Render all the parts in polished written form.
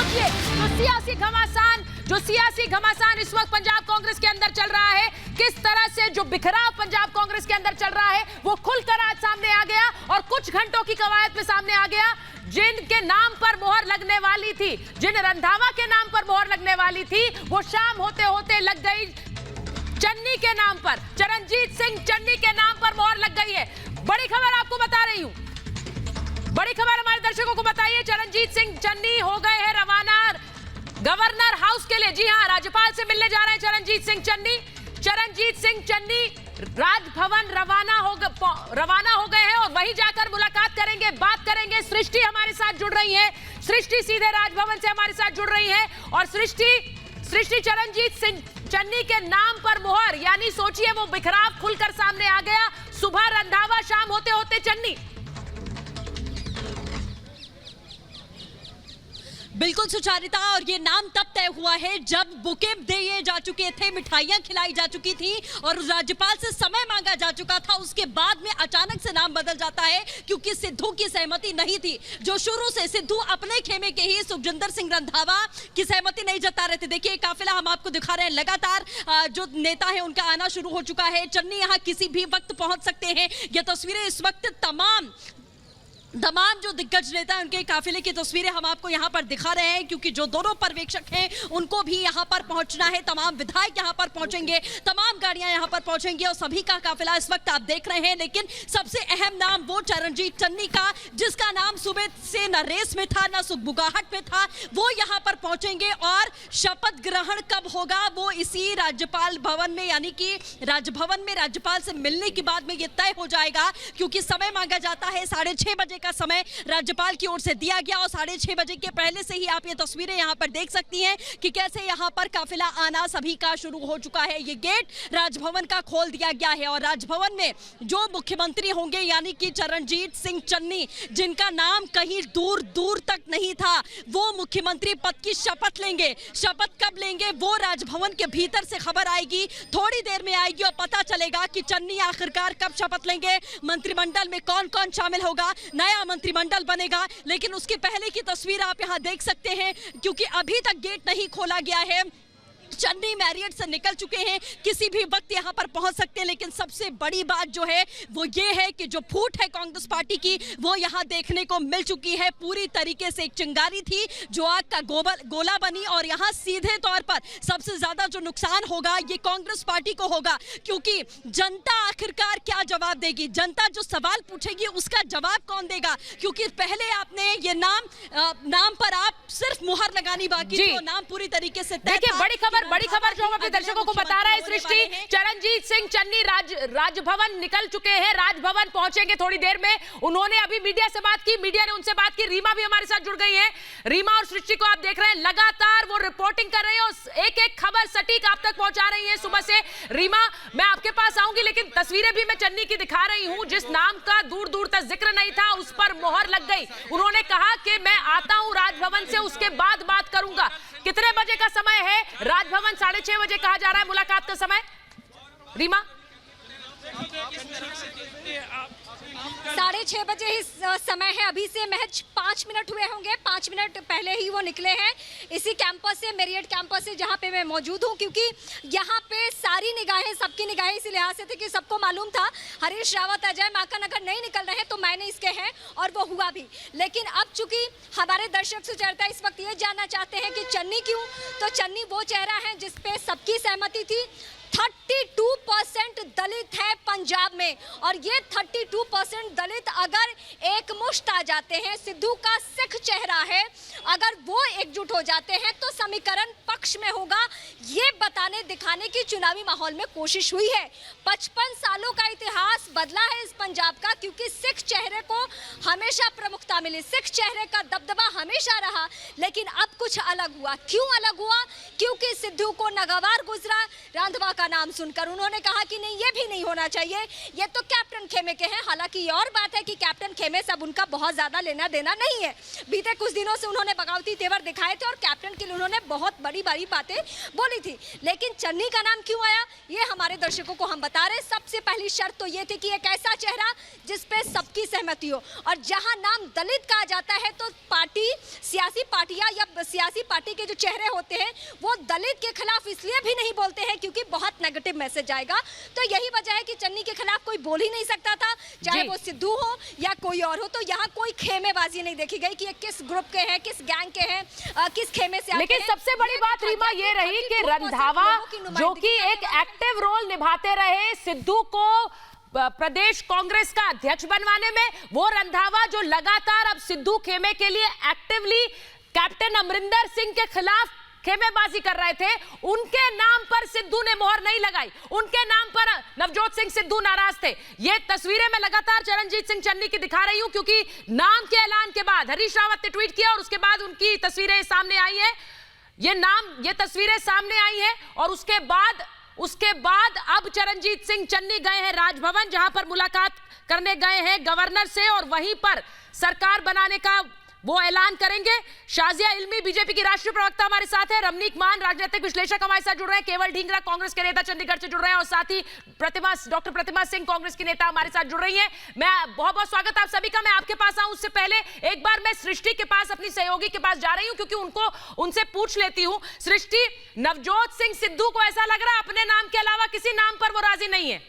सोचिए जो सियासी घमासान इस वक्त पंजाब कांग्रेस के अंदर चल रहा है, किस तरह से जो बिखराव पंजाब कांग्रेस के अंदर चल रहा है वो खुलकर आज सामने आ गया और कुछ घंटों की कवायद में सामने आ गया। जिनके नाम पर मोहर लगने वाली थी, जिन रंधावा के नाम पर मोहर लगने वाली थी, वो शाम होते होते लग गई चन्नी के नाम पर, चरणजीत सिंह चन्नी के नाम पर मोहर लग गई है। बड़ी खबर आपको बता रही हूं, बड़ी खबर हमारे दर्शकों को बताइए। चरणजीत सिंह चन्नी हो गए हैं रवाना गवर्नर हाउस के लिए। जी हां, राज्यपाल से मिलने जा रहे हैं चरणजीत सिंह चन्नी। चरणजीत सिंह चन्नी राजभवन रवाना हो गए हैं और वहीं जाकर मुलाकात करेंगे, बात करेंगे। सृष्टि हमारे साथ जुड़ रही है, सृष्टि सीधे राजभवन से हमारे साथ जुड़ रही है। और सृष्टि चरणजीत सिंह चन्नी के नाम पर मोहर, यानी सोचिए वो बिखराव खुलकर सामने आ गया। सुबह रंधावा, शाम होते होते चन्नी। बिल्कुल सुचारिता, और ये नाम तब तय हुआ है जब बुके दिए जा चुके थे, मिठाइयां खिलाई जा चुकी थी और राज्यपाल से समय मांगा जा चुका था। उसके बाद में अचानक से नाम बदल जाता है क्योंकि सिद्धू की सहमति नहीं थी। जो शुरू से सिद्धू अपने खेमे के ही सुखजिंदर सिंह रंधावा की सहमति नहीं जता रहे थे। देखिए काफिला हम आपको दिखा रहे हैं, लगातार जो नेता है उनका आना शुरू हो चुका है। चन्नी यहाँ किसी भी वक्त पहुंच सकते हैं। ये तस्वीरें इस वक्त तमाम जो दिग्गज नेता हैं उनके काफिले की तस्वीरें हम आपको यहां पर दिखा रहे हैं, क्योंकि जो दोनों पर्यवेक्षक हैं उनको भी यहां पर पहुंचना है। तमाम विधायक यहां पर पहुंचेंगे, तमाम गाड़ियां यहां पर पहुंचेंगी और सभी का काफिला इस वक्त आप देख रहे हैं। लेकिन सबसे अहम नाम वो चरणजीत चन्नी का, जिसका नाम सुबह से न रेस में था न सुगबुगाहट में था, वो यहां पर पहुंचेंगे। और शपथ ग्रहण कब होगा वो इसी राज्यपाल भवन में, यानी कि राजभवन में राज्यपाल से मिलने के बाद में ये तय हो जाएगा, क्योंकि समय मांगा जाता है। 6:30 बजे का समय राज्यपाल की ओर से दिया गया और 6:30 बजे के पहले से ही आप ये तस्वीरें यहां पर देख सकती हैं कि कैसे यहां पर काफिला आना सभी का शुरू हो चुका है। ये गेट राजभवन का खोल दिया गया है और राजभवन में जो मुख्यमंत्री होंगे, यानी कि चरणजीत सिंह चन्नी, जिनका नाम कहीं दूर दूर तक नहीं था, वो मुख्यमंत्री पद की शपथ लेंगे। शपथ कब लेंगे वो राजभवन के भीतर से खबर आएगी, थोड़ी देर में आएगी और पता चलेगा कि चन्नी आखिरकार कब शपथ लेंगे। मंत्रिमंडल में कौन कौन शामिल होगा, नया मंत्रिमंडल बनेगा। लेकिन उसके पहले की तस्वीर आप यहां देख सकते हैं, क्योंकि अभी तक गेट नहीं खोला गया है। चन्नी मैरियट से निकल चुके हैं, किसी भी वक्त यहां पर पहुंच सकते हैं। लेकिन सबसे बड़ी बात जो है वो ये है कि जो फूट है कांग्रेस पार्टी की वो यहां देखने को मिल चुकी है। पूरी तरीके से एक चिंगारी थी जो आग का गोला बनी और यहां सीधे तौर पर सबसे ज्यादा जो नुकसान होगा ये कांग्रेस पार्टी को होगा, क्योंकि जनता आखिरकार क्या जवाब देगी, जनता जो सवाल पूछेगी उसका जवाब कौन देगा। क्योंकि पहले आपने ये नाम पर आप सिर्फ मुहर लगानी बाकी, जो नाम पूरी तरीके से तय था। बड़ी खबर जो हम अपने दर्शकों को बता रहे हैं, सृष्टि चरणजीत सिंह चन्नी राजभवन निकल चुके हैं, राजभवन पहुंचेंगे थोड़ी देर में। उन्होंने अभी मीडिया से बात की, मीडिया ने उनसे बात की। रीमा भी हमारे साथ जुड़ गई है। रीमा और सृष्टि को आप देख रहे हैं, लगातार वो रिपोर्टिंग कर रही है और एक एक खबर सटीक आप तक पहुंचा रही है सुबह से। रीमा, मैं आपके पास आऊंगी, लेकिन तस्वीरें भी मैं चन्नी की दिखा रही हूं, जिस नाम का दूर दूर तक जिक्र नहीं था उस पर मोहर लग गई। उन्होंने कहा कि मैं आता हूं राजभवन से, उसके बाद बात करूंगा। कितने बजे का समय है? राजभवन 6:30 बजे कहा जा रहा है मुलाकात का समय। रीमा, 6:30 बजे ही समय है। अभी से महज 5 मिनट हुए होंगे, 5 मिनट पहले ही वो निकले हैं इसी कैंपस से, मेरियट कैंपस से, जहाँ पे मैं मौजूद हूँ। क्योंकि यहाँ पे सारी निगाहें, सबकी निगाहें इसी लिहाज से थी कि सबको मालूम था हरीश रावत, अजय माकन अगर नहीं निकल रहे हैं तो मैंने इसके हैं, और वो हुआ भी। लेकिन अब चूंकि हमारे दर्शक सुचरिता इस वक्त ये जानना चाहते हैं कि चन्नी क्यों, तो चन्नी वो चेहरा है जिसपे सबकी सहमति थी। 32% दलित है पंजाब में, और ये 32% दलित अगर एक मुश्त आ जाते हैं, सिद्धू का सिख चेहरा है, अगर वो एकजुट हो जाते हैं तो समीकरण पक्ष में होगा। ये बताने दिखाने की चुनावी माहौल में कोशिश हुई है। 55 सालों का इतिहास बदला है इस पंजाब का, क्योंकि सिख चेहरे को हमेशा प्रमुखता मिली, सिख चेहरे का दबदबा हमेशा रहा। लेकिन अब कुछ अलग हुआ। क्यों अलग हुआ? क्योंकि सिद्धू को नागवार गुजरा, रंधावा का नाम सुनकर। उन्होंने कहा कि नहीं, ये भी नहीं होना चाहिए, ये तो कैप्टन खेमे के हैं। हालांकि ये और बात है कि कैप्टन खेमे से अब उनका बहुत ज्यादा लेना देना नहीं है। बीते कुछ दिनों से उन्होंने बगावती तेवर दिखाए थे और कैप्टन के लिए उन्होंने बहुत बड़ी बड़ी बातें बोली थी। लेकिन चन्नी का नाम क्यों आया, ये हमारे दर्शकों को हम बता रहे। सबसे पहली शर्त तो ये थी कि एक ऐसा चेहरा जिसपे सबकी सहमति हो, और जहां नाम दलित कहा जाता है तो पार्टी, सियासी पार्टियां या सियासी पार्टी के जो चेहरे होते हैं वो दलित के खिलाफ इसलिए भी नहीं बोलते हैं क्योंकि बहुत नेगेटिव मैसेज आएगा। तो यही वजह है कि चन्नी के खिलाफ कोई बोल ही नहीं सकता था, चाहे वो सिद्धू हो या कोई और हो। तो यहाँ कोई खेमेबाजी नहीं देखी गई कि ये किस ग्रुप के हैं, किस गैंग के हैं, किस खेमे से। लेकिन सबसे बड़ी बात रीमा ये रही कि रंधावा जो कि एक एक्टिव रोल निभाते रहे सिद्धू को प्रदेश कांग्रेस का अध्यक्ष बनवाने में, वो रंधावा जो लगातार अब सिद्धू खेमे के लिए एक्टिवली कैप्टन अमरिंदर सिंह के खिलाफ खेमेबाजी कर रहे थे, उनके नाम पर सिद्धू ने मोहर नहीं लगाई। उनके नाम पर नवजोत सिंह सिद्धू नाराज थे। ये तस्वीरें मैं लगातार चरणजीत सिंह चन्नी की दिखा रही हूं क्योंकि नाम के ऐलान के बाद हरीश रावत ने ट्वीट किया और उसके बाद उनकी तस्वीरें सामने आई है। ये तस्वीरें सामने आई है और उसके बाद अब चरणजीत सिंह चन्नी गए हैं राजभवन, जहां पर मुलाकात करने गए हैं गवर्नर से और वहीं पर सरकार बनाने का वो ऐलान करेंगे। शाजिया इल्मी बीजेपी की राष्ट्रीय प्रवक्ता हमारे साथ है, रमनीक मान राजनीतिक विश्लेषक हमारे साथ जुड़ रहे हैं, केवल ढींगरा कांग्रेस के नेता चंडीगढ़ से जुड़ रहे हैं और साथ ही डॉक्टर प्रतिमा सिंह कांग्रेस की नेता हमारे साथ जुड़ रही हैं। मैं बहुत बहुत स्वागत आप सभी का। मैं आपके पास आऊं उससे पहले एक बार मैं सृष्टि के पास, अपनी सहयोगी के पास जा रही हूं क्योंकि उनसे पूछ लेती हूं। सृष्टि, नवजोत सिंह सिद्धू को ऐसा लग रहा है अपने नाम के अलावा किसी नाम पर वो राजी नहीं है?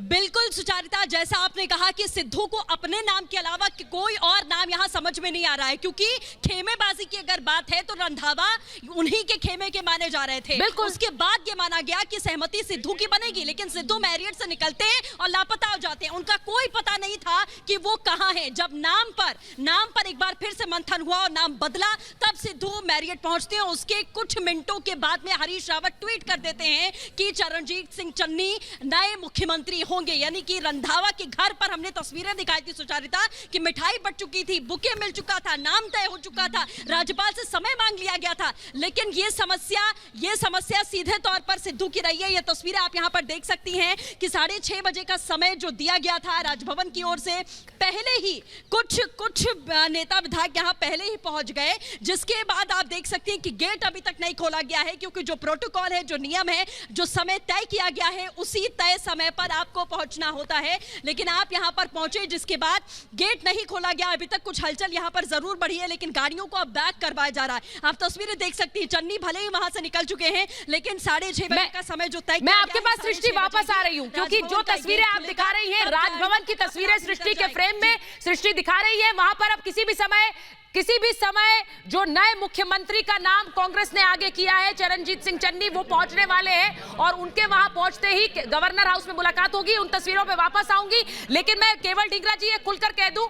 बिल्कुल सुचारिता, जैसा आपने कहा कि सिद्धू को अपने नाम के अलावा कोई और नाम यहां समझ में नहीं आ रहा है क्योंकि खेमेबाजी की अगर बात है तो रंधावा उन्हीं के खेमे के माने जा रहे थे। उसके बाद ये माना गया कि सहमति सिद्धू की बनेगी, लेकिन सिद्धू मैरियट से निकलते हैं और लापता हो जाते हैं। उनका कोई पता नहीं था कि वो कहां है। जब नाम पर एक बार फिर से मंथन हुआ और नाम बदला, तब सिद्धू मैरियट पहुंचते हैं। उसके कुछ मिनटों के बाद में हरीश रावत ट्वीट कर देते हैं कि चरणजीत सिंह चन्नी नए मुख्यमंत्री होंगे, यानी कि रंधावा के घर पर हमने तस्वीरें दिखाई थी सुचारिता कि मिठाई बट चुकी थी, बुके मिल चुका था, नाम तय हो चुका था, राज्यपाल से समय मांग लिया गया था। लेकिन ये समस्या सीधे तौर पर सिद्धू की रही है। ये तस्वीरें आप यहां पर देख सकती हैं कि 6:30 बजे का समय जो दिया गया था राजभवन की ओर से, पहले ही कुछ नेता विधायक यहां पहले ही पहुंच गए, जिसके बाद आप देख सकते हैं कि गेट अभी तक नहीं खोला गया है क्योंकि जो प्रोटोकॉल है, जो नियम है, जो समय तय किया गया है, उसी तय समय पर आपको पहुंचना होता है। लेकिन आप यहां पर पहुंचे, जिसके बाद गेट नहीं खोला गया। अभी तक कुछ हलचल यहां पर जरूर बढ़ी है, लेकिन गाड़ियों को अब बैक करवाया जा रहा है। आप तस्वीरें देख सकती हैं, चन्नी भले ही वहां से निकल चुके हैं, लेकिन 6:30 बजे का समय जो तय। मैं आपके पास सृष्टि वापस आ रही हूं क्योंकि जो तस्वीरें आप दिखा रही हैं, राजभवन की तस्वीरें सृष्टि के फ्रेम में सृष्टि दिखा रही है। वहां पर अब किसी भी समय जो नए मुख्यमंत्री का नाम कांग्रेस ने आगे किया है, चरणजीत सिंह चन्नी, वो पहुंचने वाले हैं और उनके वहां पहुंचते ही गवर्नर हाउस में मुलाकात होगी। उन तस्वीरों पे वापस आऊंगी, लेकिन मैं केवल ढींगरा जी ये खुलकर कह दूं,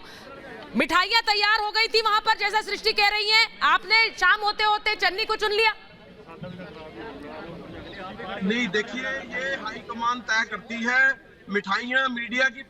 मिठाइयां तैयार हो गई थी वहां पर, जैसा सृष्टि कह रही है, आपने शाम होते होते चन्नी को चुन लिया? नहीं, देखिए, ये हाईकमान तय करती है। मिठाइयां मीडिया की